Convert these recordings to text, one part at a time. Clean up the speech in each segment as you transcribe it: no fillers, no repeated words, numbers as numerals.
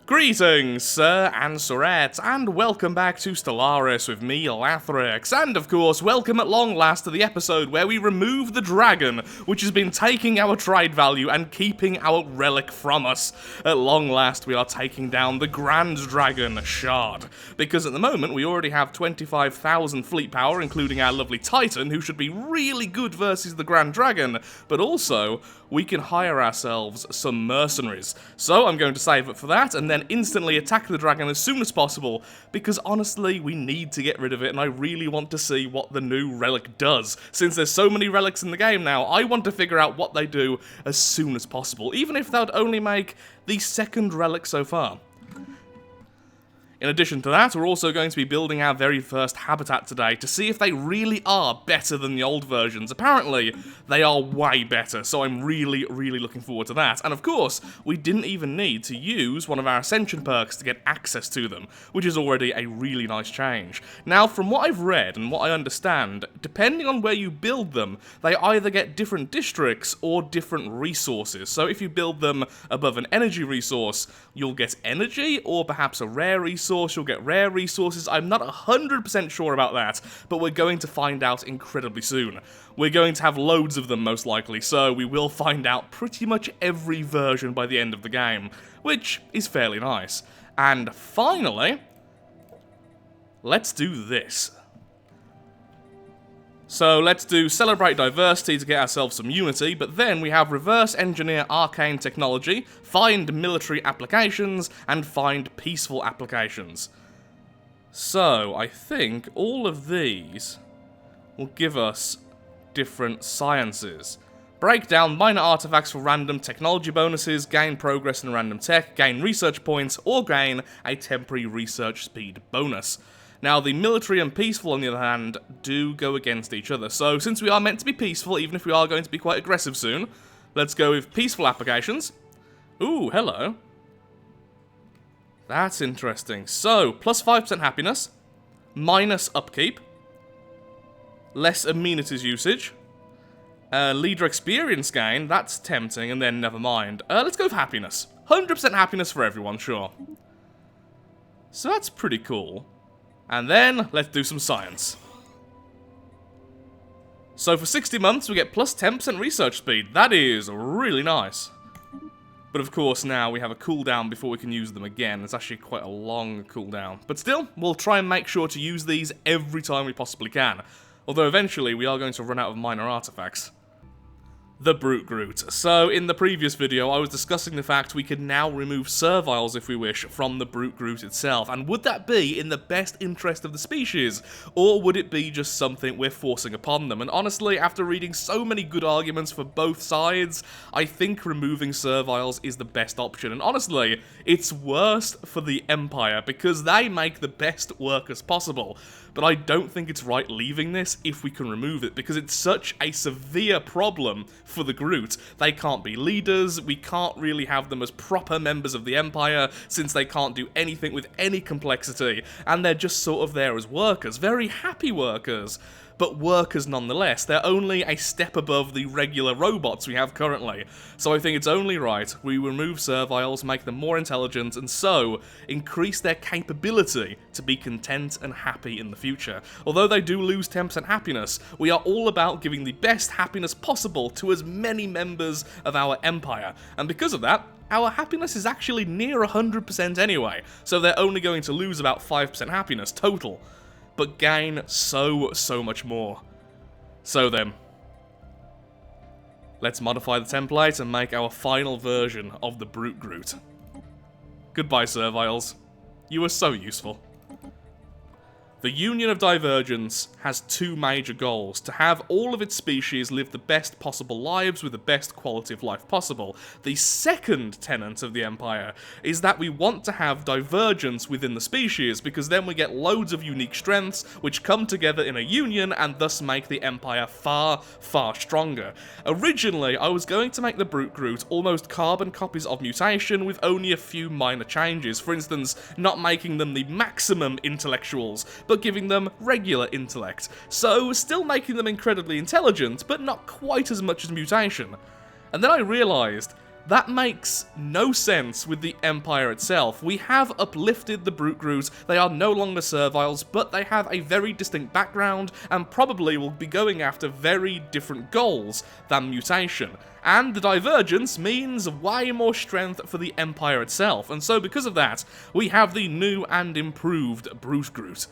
Greetings, sir and sirettes, and welcome back to Stellaris with me, Lathrix, and of course, welcome at long last to the episode where we remove the dragon, which has been taking our trade value and keeping our relic from us. At long last, we are taking down the Grand Dragon Shard, because at the moment, we already have 25,000 fleet power, including our lovely Titan, who should be really good versus the Grand Dragon, but also, we can hire ourselves some mercenaries. So I'm going to save it for that, and then instantly attack the dragon as soon as possible, because honestly, we need to get rid of it, and I really want to see what the new relic does. Since there's so many relics in the game now, I want to figure out what they do as soon as possible, even if that would only make the second relic so far. In addition to that, we're also going to be building our very first habitat today to see if they really are better than the old versions. Apparently, they are way better, so I'm really looking forward to that. And of course, we didn't even need to use one of our Ascension perks to get access to them, which is already a really nice change. Now, from what I've read and what I understand, depending on where you build them, they either get different districts or different resources. So if you build them above an energy resource, you'll get energy, or perhaps a rare resource, you'll get rare resources. I'm not 100% sure about that, but we're going to find out incredibly soon. We're going to have loads of them most likely, so we will find out pretty much every version by the end of the game, which is fairly nice. And finally, let's do this. So let's do Celebrate Diversity to get ourselves some unity, but then we have Reverse Engineer Arcane Technology, Find Military Applications, and Find Peaceful Applications. So, I think all of these will give us different sciences. Break down minor artifacts for random technology bonuses, gain progress in random tech, gain research points, or gain a temporary research speed bonus. Now, the military and peaceful, on the other hand, do go against each other. So, since we are meant to be peaceful, even if we are going to be quite aggressive soon, let's go with peaceful applications. Ooh, hello. That's interesting. So, plus 5% happiness, minus upkeep, less amenities usage, leader experience gain, that's tempting, and then never mind. Let's go with happiness. 100% happiness for everyone, sure. So that's pretty cool. And then, let's do some science. So for 60 months, we get plus 10% research speed. That is really nice. But of course, now we have a cooldown before we can use them again. It's actually quite a long cooldown. But still, we'll try and make sure to use these every time we possibly can. Although eventually, we are going to run out of minor artifacts. The Brute Groot. So, in the previous video, I was discussing the fact we could now remove serviles, if we wish, from the Brute Groot itself, and would that be in the best interest of the species, or would it be just something we're forcing upon them? And honestly, after reading so many good arguments for both sides, I think removing serviles is the best option, and honestly, it's worse for the Empire, because they make the best workers possible. But I don't think it's right leaving this if we can remove it, because it's such a severe problem for the Groot. They can't be leaders, we can't really have them as proper members of the Empire, since they can't do anything with any complexity, and they're just sort of there as workers, very happy workers. But workers nonetheless. They're only a step above the regular robots we have currently. So I think it's only right we remove serviles, make them more intelligent, and so increase their capability to be content and happy in the future. Although they do lose 10% happiness, we are all about giving the best happiness possible to as many members of our empire. And because of that, our happiness is actually near 100% anyway, so they're only going to lose about 5% happiness total, but gain so much more. So then, let's modify the template and make our final version of the Brute Groot. Goodbye, serviles. You were so useful. The Union of Divergence has two major goals: to have all of its species live the best possible lives with the best quality of life possible. The second tenet of the Empire is that we want to have divergence within the species, because then we get loads of unique strengths which come together in a union and thus make the Empire far stronger. Originally, I was going to make the Brute Groot almost carbon copies of Mutation with only a few minor changes, for instance, not making them the maximum intellectuals, but giving them regular intellect, so still making them incredibly intelligent, but not quite as much as Mutation. And then I realised That makes no sense with the Empire itself. We have uplifted the Brute Groot, they are no longer serviles, but they have a very distinct background, and probably will be going after very different goals than mutation. And the divergence means way more strength for the Empire itself, and so because of that, we have the new and improved Brute Groot.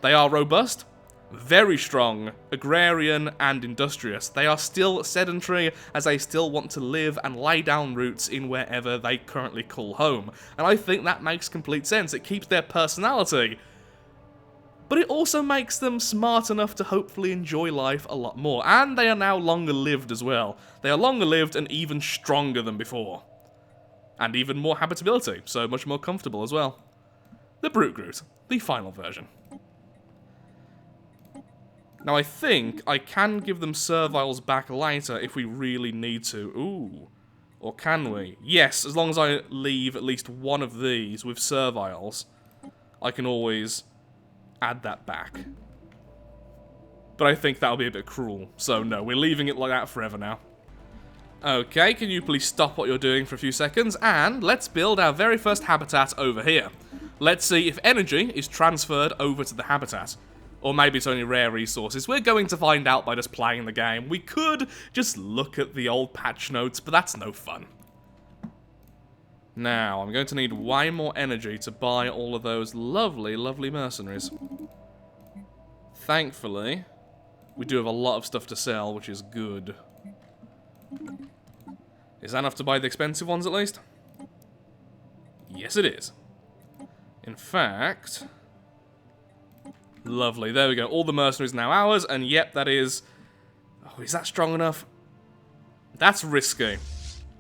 They are robust, very strong, agrarian, and industrious. They are still sedentary, as they still want to live and lay down roots in wherever they currently call home. And I think that makes complete sense. It keeps their personality, but it also makes them smart enough to hopefully enjoy life a lot more. And they are now longer lived as well. They are longer lived and even stronger than before. And even more habitability, so much more comfortable as well. The Brute Groot, the final version. Now I think I can give them serviles back later if we really need to. Ooh. Or can we? Yes, as long as I leave at least one of these with serviles, I can always add that back. But I think that'll be a bit cruel, so no, we're leaving it like that forever now. Okay, can you please stop what you're doing for a few seconds, and let's build our very first habitat over here. Let's see if energy is transferred over to the habitat. Or maybe it's only rare resources. We're going to find out by just playing the game. We could just look at the old patch notes, but that's no fun. Now, I'm going to need way more energy to buy all of those lovely, lovely mercenaries. Thankfully, we do have a lot of stuff to sell, which is good. Is that enough to buy the expensive ones, at least? Yes, it is. In fact... Lovely, there we go. All the mercenaries now ours, and yep, that is... Oh, is that strong enough? That's risky.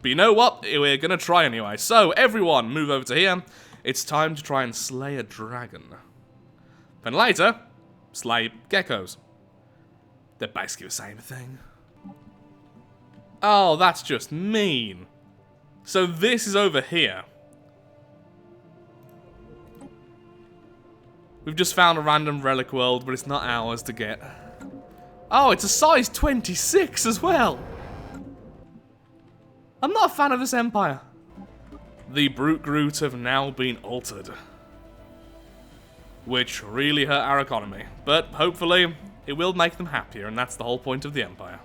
But you know what? We're gonna try anyway. So, everyone, move over to here. It's time to try and slay a dragon. Then later, slay geckos. They're basically the same thing. Oh, that's just mean. So this is over here. We've just found a random relic world, but it's not ours to get. Oh, it's a size 26 as well. I'm not a fan of this empire. The Brute Groot have now been altered, which really hurt our economy. But hopefully, it will make them happier, and that's the whole point of the empire.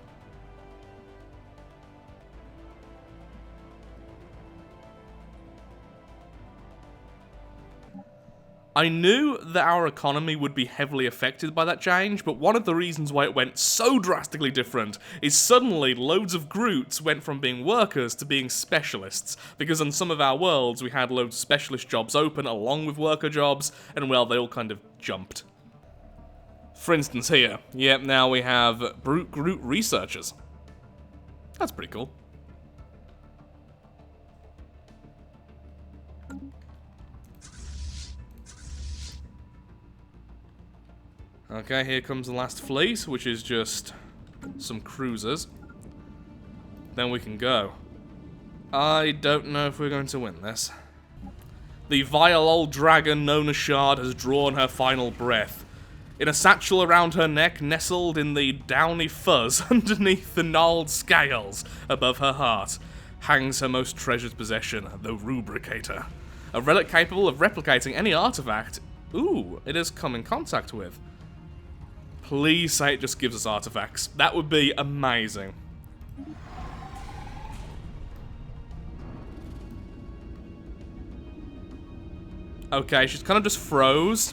I knew that our economy would be heavily affected by that change, but one of the reasons why it went so drastically different is suddenly loads of Groots went from being workers to being specialists, because on some of our worlds we had loads of specialist jobs open along with worker jobs, and well, they all kind of jumped. For instance here, yep, now we have Brute Groot researchers. That's pretty cool. Okay, here comes the last fleet, which is just some cruisers. Then we can go. I don't know if we're going to win this. The vile old dragon known as Shard has drawn her final breath. In a satchel around her neck, nestled in the downy fuzz underneath the gnarled scales above her heart, hangs her most treasured possession, the Rubricator. A relic capable of replicating any artifact. Ooh, it has come in contact with. Please say it just gives us artifacts. That would be amazing. Okay, she's kind of just froze.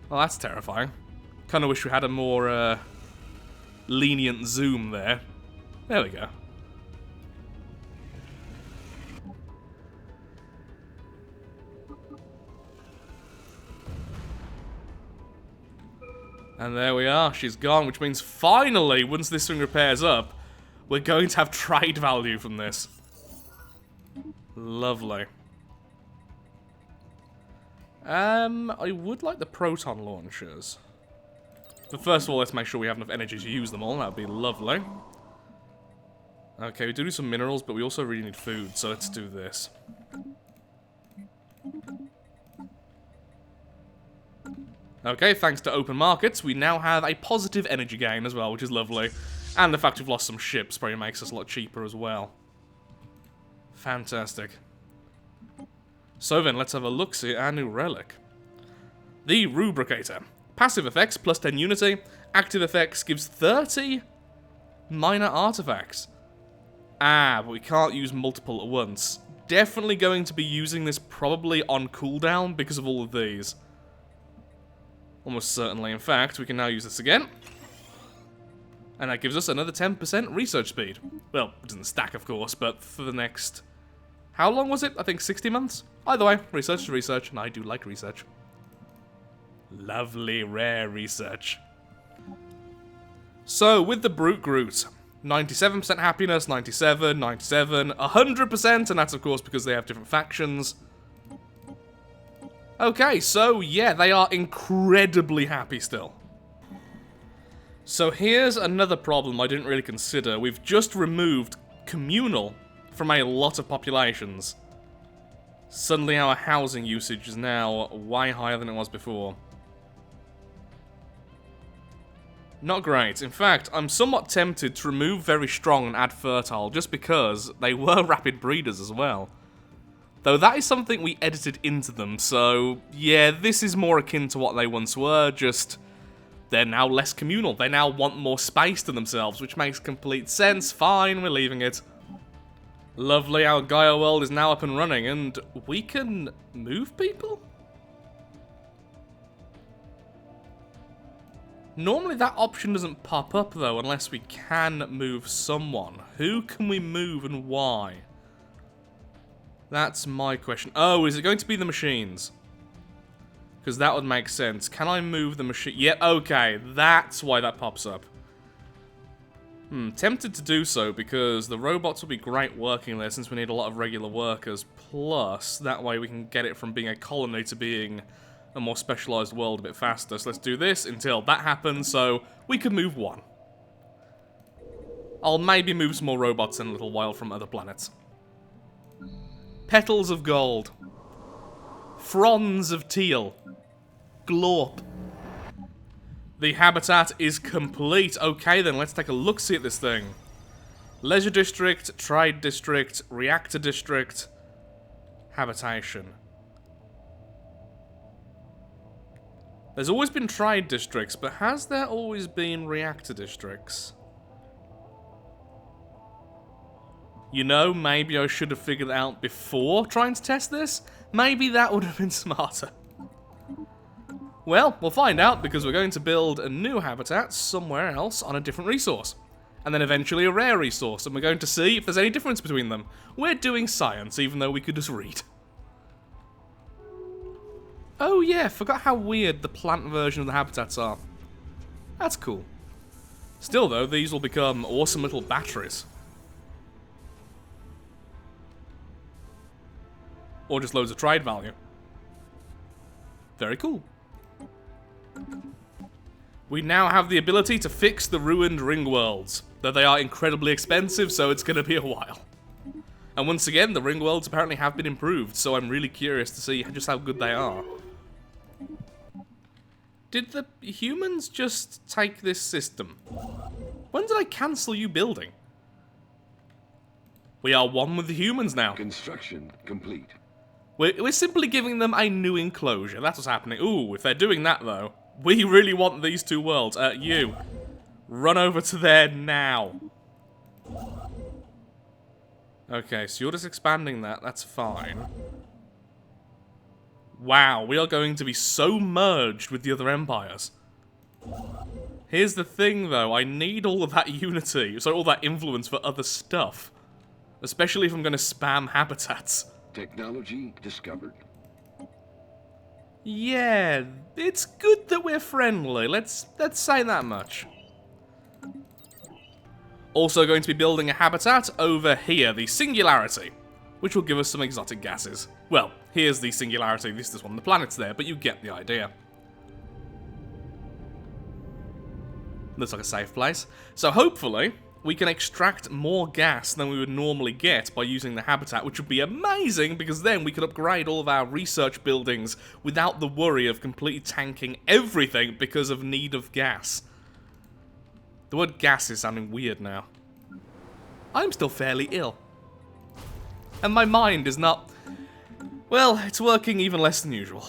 Well, that's terrifying. Kind of wish we had a more lenient zoom there. There we go. And there we are, she's gone, which means finally, once this thing repairs up, we're going to have trade value from this. Lovely. I would like the proton launchers. But first of all, let's make sure we have enough energy to use them all, that would be lovely. Okay, we do need some minerals, but we also really need food, so let's do this. Okay, thanks to open markets, we now have a positive energy gain as well, which is lovely. And the fact we've lost some ships probably makes us a lot cheaper as well. Fantastic. So then, let's have a look-see at our new relic. The Rubricator. Passive effects, plus 10 unity. Active effects gives 30 minor artifacts. Ah, but we can't use multiple at once. Definitely going to be using this probably on cooldown because of all of these. Almost certainly. In fact, we can now use this again. And that gives us another 10% research speed. Well, it doesn't stack, of course, but for the next... How long was it? I think 60 months? Either way, research is research, and I do like research. Lovely, rare research. So, with the Brute Groot, 97% happiness, 97, 97, 100%, and that's of course because they have different factions. Okay, so yeah, they are incredibly happy still. So here's another problem I didn't really consider. We've just removed communal from a lot of populations. Suddenly our housing usage is now way higher than it was before. Not great. In fact, I'm somewhat tempted to remove very strong and add fertile, just because they were rapid breeders as well. Though that is something we edited into them, so yeah, this is more akin to what they once were, just they're now less communal. They now want more space to themselves, which makes complete sense. Fine, we're leaving it. Lovely, our Gaia world is now up and running, and we can move people? Normally that option doesn't pop up though, unless we can move someone. Who can we move and why? That's my question. Oh, is it going to be the machines? Because that would make sense. Can I move the machine? Yeah, okay, that's why that pops up. Tempted to do so because the robots will be great working there since we need a lot of regular workers. Plus, that way we can get it from being a colony to being a more specialized world a bit faster. So let's do this until that happens, so we can move one. I'll maybe move some more robots in a little while from other planets. Petals of gold. Fronds of teal. Glorp. The habitat is complete. Okay then, let's take a look-see at this thing. Leisure District, Trade District, Reactor District, Habitation. There's always been Trade Districts, but has there always been Reactor Districts? You know, maybe I should have figured it out before trying to test this. Maybe that would have been smarter. Well, we'll find out because we're going to build a new habitat somewhere else on a different resource. And then eventually a rare resource, and we're going to see if there's any difference between them. We're doing science, even though we could just read. Oh yeah, forgot how weird the plant version of the habitats are. That's cool. Still though, these will become awesome little batteries. Or just loads of trade value. Very cool. We now have the ability to fix the ruined ring worlds, though they are incredibly expensive, so it's going to be a while. And once again, the ring worlds apparently have been improved, so I'm really curious to see just how good they are. Did the humans just take this system? When did I cancel you building? We are one with the humans now. Construction complete. We're simply giving them a new enclosure. That's what's happening. Ooh, if they're doing that, though, we really want these two worlds. You, run over to there now. Okay, so you're just expanding that. That's fine. Wow, we are going to be so merged with the other empires. Here's the thing, though. I need all of that unity, so all that influence for other stuff. Especially if I'm going to spam habitats. Technology discovered. Yeah, it's good that we're friendly. Let's say that much. Also going to be building a habitat over here, the Singularity, which will give us some exotic gases. Well, here's the Singularity. This is one of the planets there, but you get the idea. Looks like a safe place. So hopefully, we can extract more gas than we would normally get by using the habitat, which would be amazing, because then we could upgrade all of our research buildings without the worry of completely tanking everything because of need of gas. The word gas is sounding weird now. I'm still fairly ill. And my mind is not... well, it's working even less than usual.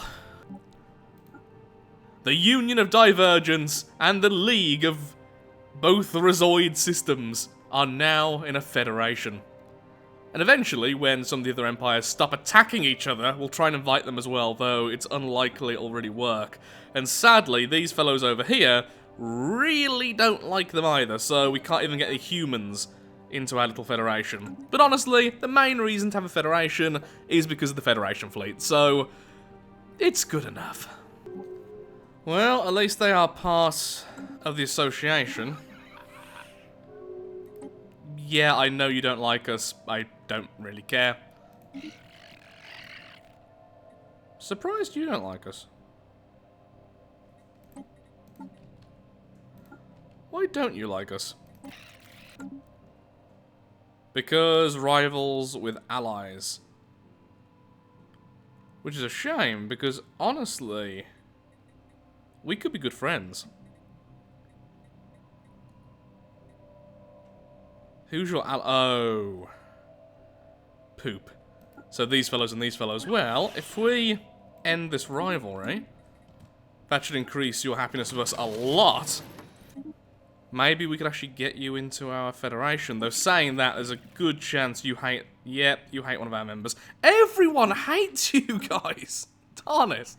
The Union of Divergence and the League of both Resoid systems are now in a federation. And eventually, when some of the other empires stop attacking each other, we'll try and invite them as well, though it's unlikely it'll really work. And sadly, these fellows over here really don't like them either, so we can't even get the humans into our little federation. But honestly, the main reason to have a federation is because of the Federation fleet, so it's good enough. Well, at least they are part of the association. Yeah, I know you don't like us. I don't really care. Surprised you don't like us. Why don't you like us? Because rivals with allies. Which is a shame, because honestly, we could be good friends. Who's your oh. Poop. So these fellows and these fellows. Well, if we end this rivalry, that should increase your happiness with us a lot. Maybe we could actually get you into our federation. Though saying that, there's a good chance you hate... yep, you hate one of our members. Everyone hates you guys! Darn it.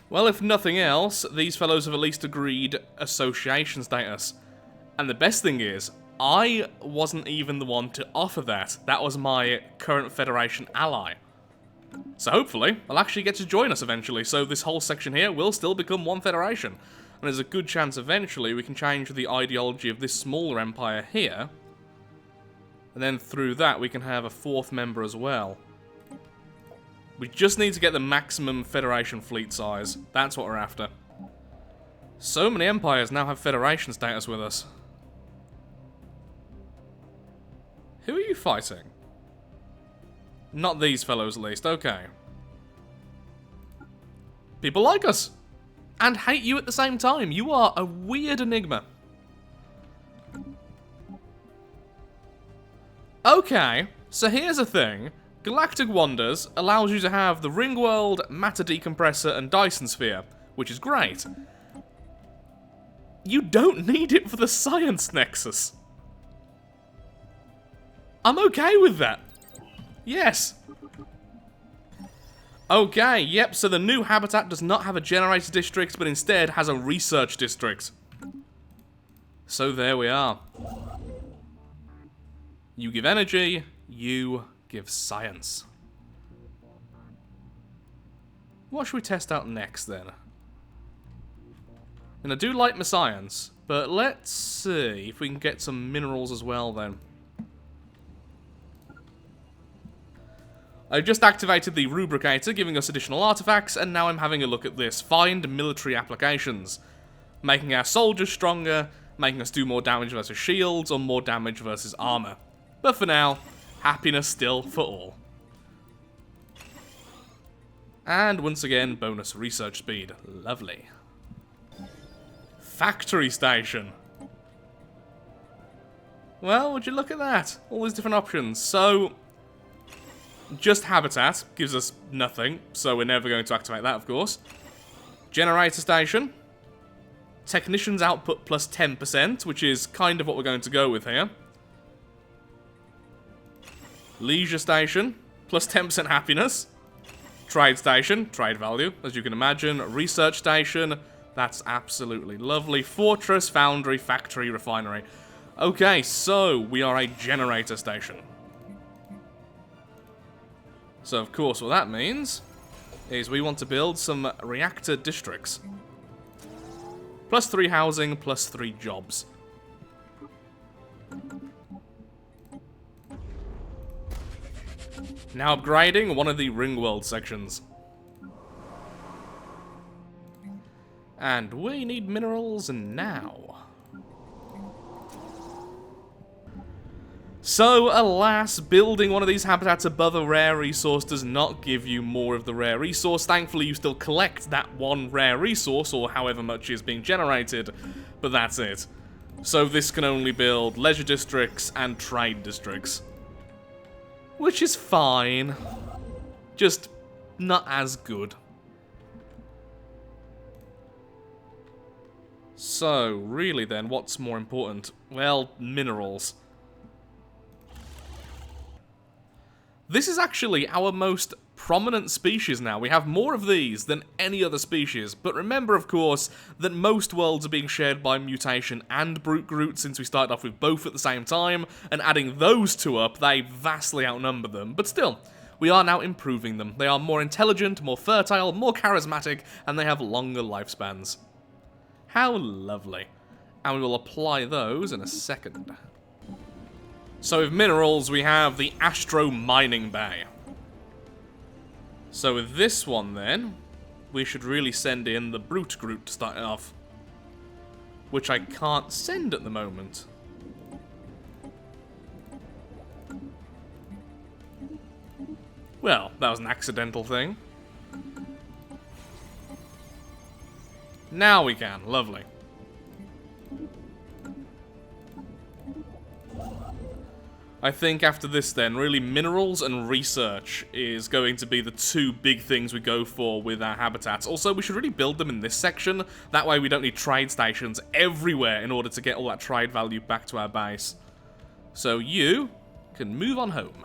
Well, if nothing else, these fellows have at least agreed association status. And the best thing is, I wasn't even the one to offer that. That was my current Federation ally. So hopefully, they'll actually get to join us eventually, so this whole section here will still become one Federation. And there's a good chance eventually we can change the ideology of this smaller empire here. And then through that we can have a fourth member as well. We just need to get the maximum Federation fleet size. That's what we're after. So many empires now have Federation status with us. Who are you fighting? Not these fellows, at least. Okay. People like us. And hate you at the same time. You are a weird enigma. Okay. So here's the thing. Galactic Wonders allows you to have the Ring World, Matter Decompressor, and Dyson Sphere. Which is great. You don't need it for the Science Nexus. I'm okay with that. Yes. Okay, yep, so the new habitat does not have a generator district, but instead has a research district. So there we are. You give energy, you give science. What should we test out next, then? And I do like my science, but let's see if we can get some minerals as well, then. I've just activated the Rubricator, giving us additional artifacts, and now I'm having a look at this. Find military applications. Making our soldiers stronger, making us do more damage versus shields, or more damage versus armor. But for now, happiness still for all. And once again, bonus research speed. Lovely. Factory station. Well, would you look at that? All these different options. So... just habitat gives us nothing, so we're never going to activate that, of course. Generator station. Technicians output plus 10%, which is kind of what we're going to go with here. Leisure station, plus 10% happiness. Trade station, trade value, as you can imagine. Research station, that's absolutely lovely. Fortress, foundry, factory, refinery. Okay, so we are a generator station. So, of course, what that means is we want to build some reactor districts. Plus 3 housing, plus 3 jobs. Now upgrading one of the Ring World sections. And we need minerals now. So, alas, building one of these habitats above a rare resource does not give you more of the rare resource. Thankfully, you still collect that one rare resource, or however much is being generated, but that's it. So this can only build leisure districts and trade districts. Which is fine. Just not as good. So, really then, what's more important? Well, minerals. This is actually our most prominent species now. We have more of these than any other species. But remember, of course, that most worlds are being shared by mutation and brute Groot, since we started off with both at the same time, and adding those two up, they vastly outnumber them. But still, we are now improving them. They are more intelligent, more fertile, more charismatic, and they have longer lifespans. How lovely. And we will apply those in a second. So with minerals, we have the Astro Mining Bay. So with this one then, we should really send in the Brute Groot to start it off. Which I can't send at the moment. Well, that was an accidental thing. Now we can, lovely. I think after this then, really minerals and research is going to be the two big things we go for with our habitats. Also, we should really build them in this section. That way we don't need trade stations everywhere in order to get all that trade value back to our base. So you can move on home.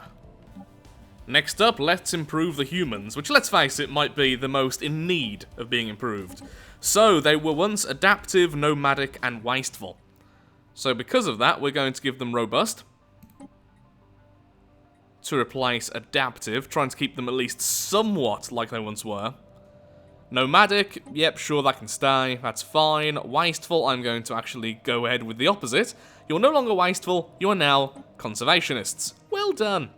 Next up, let's improve the humans, which, let's face it, might be the most in need of being improved. So, they were once adaptive, nomadic, and wasteful. So because of that, we're going to give them robust to replace adaptive, trying to keep them at least somewhat like they once were. Nomadic, yep, sure, that can stay, that's fine. Wasteful, I'm going to actually go ahead with the opposite. You're no longer wasteful, you are now conservationists. Well done.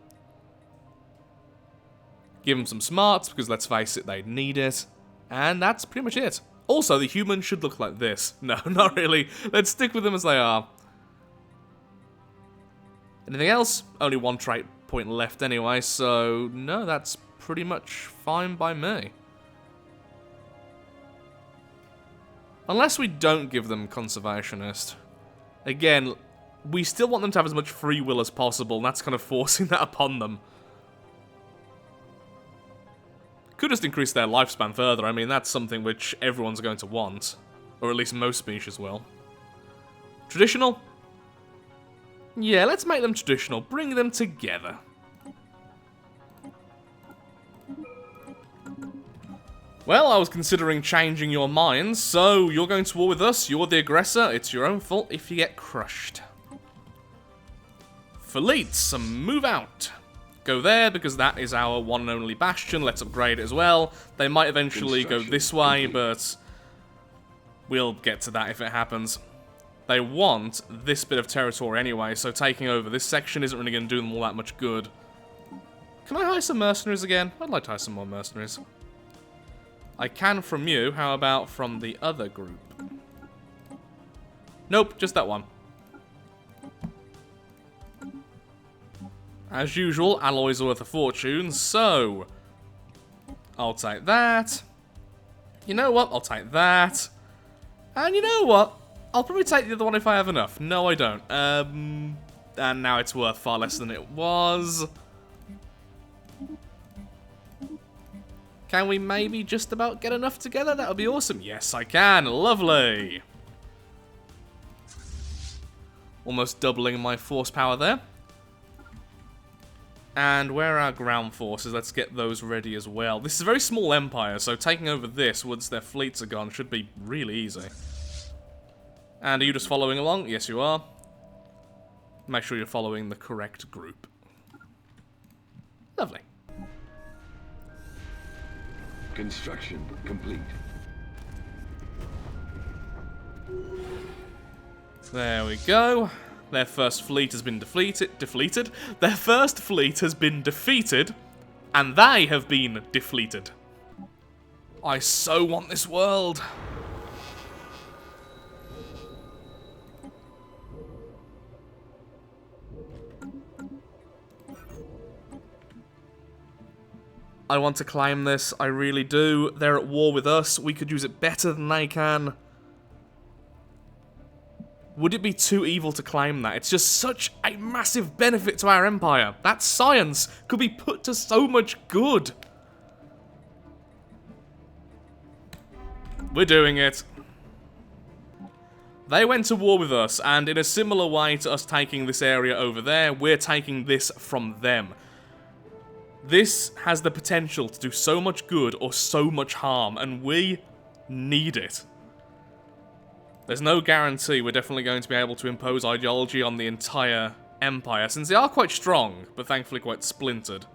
Give them some smarts, because let's face it, they need it. And that's pretty much it. Also, the humans should look like this. No, not really. Let's stick with them as they are. Anything else? Only one trait point left anyway, so no, that's pretty much fine by me. Unless we don't give them conservationist. Again, we still want them to have as much free will as possible, and that's kind of forcing that upon them. Could just increase their lifespan further. I mean, that's something which everyone's going to want. Or at least most species will. Traditional? Yeah, let's make them traditional. Bring them together. Well, I was considering changing your minds, so you're going to war with us, you're the aggressor, it's your own fault if you get crushed. Fleets, move out. Go there, because that is our one and only bastion. Let's upgrade it as well. They might eventually go this way, but we'll get to that if it happens. They want this bit of territory anyway, so taking over this section isn't really going to do them all that much good. Can I hire some mercenaries again? I'd like to hire some more mercenaries. I can from you. How about from the other group? Nope, just that one. As usual, alloys are worth a fortune, so I'll take that. You know what? I'll take that. And you know what? I'll probably take the other one if I have enough. No, I don't. And now it's worth far less than it was. Can we maybe just about get enough together? That would be awesome. Yes, I can. Lovely. Almost doubling my force power there. And where are our ground forces? Let's get those ready as well. This is a very small empire, so taking over this once their fleets are gone should be really easy. And are you just following along? Yes, you are. Make sure you're following the correct group. Lovely. Construction complete. There we go. Their first fleet has been defeated. Their first fleet has been defeated, and they have been defleeted. I so want this world. I want to claim this, I really do. They're at war with us, we could use it better than they can. Would it be too evil to claim that? It's just such a massive benefit to our empire. That science could be put to so much good. We're doing it. They went to war with us, and in a similar way to us taking this area over there, we're taking this from them. This has the potential to do so much good or so much harm, and we need it. There's no guarantee we're definitely going to be able to impose ideology on the entire empire, since they are quite strong, but thankfully quite splintered.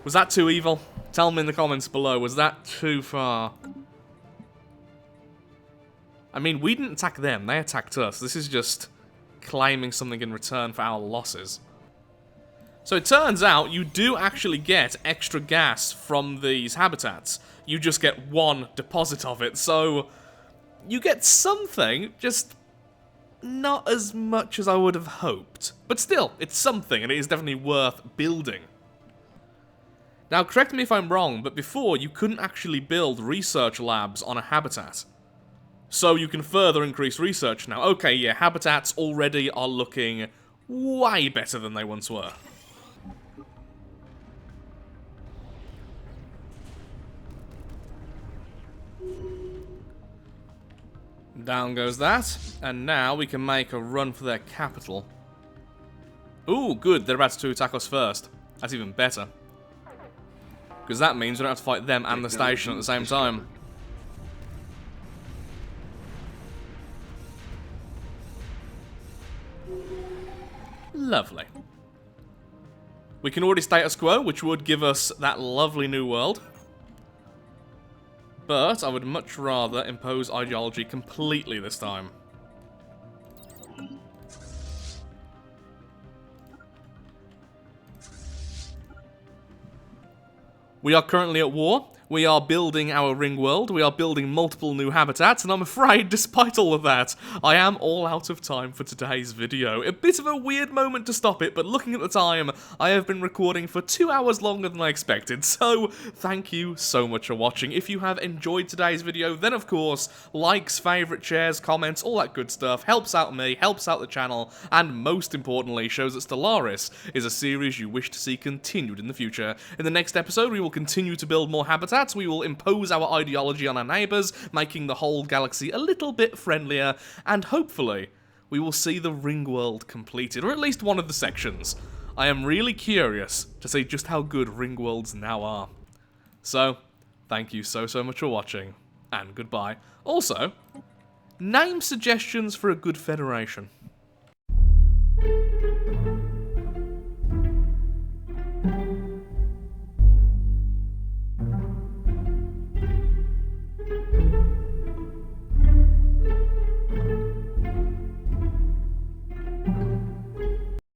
Was that too evil? Tell me in the comments below, was that too far? I mean, we didn't attack them, they attacked us. This is just claiming something in return for our losses. So it turns out you do actually get extra gas from these habitats. You just get one deposit of it, so you get something, just not as much as I would have hoped. But still, it's something, and it is definitely worth building. Now, correct me if I'm wrong, but before, you couldn't actually build research labs on a habitat. So you can further increase research now. Okay, yeah, habitats already are looking way better than they once were. Down goes that, and now we can make a run for their capital. Ooh, good, they're about to attack us first. That's even better. Because that means we don't have to fight them and the station at the same time. Lovely. We can already status quo, which would give us that lovely new world. But I would much rather impose ideology completely this time. We are currently at war. We are building our ring world, we are building multiple new habitats, and I'm afraid, despite all of that, I am all out of time for today's video. A bit of a weird moment to stop it, but looking at the time, I have been recording for 2 hours longer than I expected, so thank you so much for watching. If you have enjoyed today's video, then of course, likes, favourite, shares, comments, all that good stuff helps out me, helps out the channel, and most importantly, shows that Stellaris is a series you wish to see continued in the future. In the next episode, we will continue to build more habitats. We will impose our ideology on our neighbours, making the whole galaxy a little bit friendlier, and hopefully, we will see the ring world completed, or at least one of the sections. I am really curious to see just how good ring worlds now are. So, thank you so much for watching, and goodbye. Also, name suggestions for a good federation.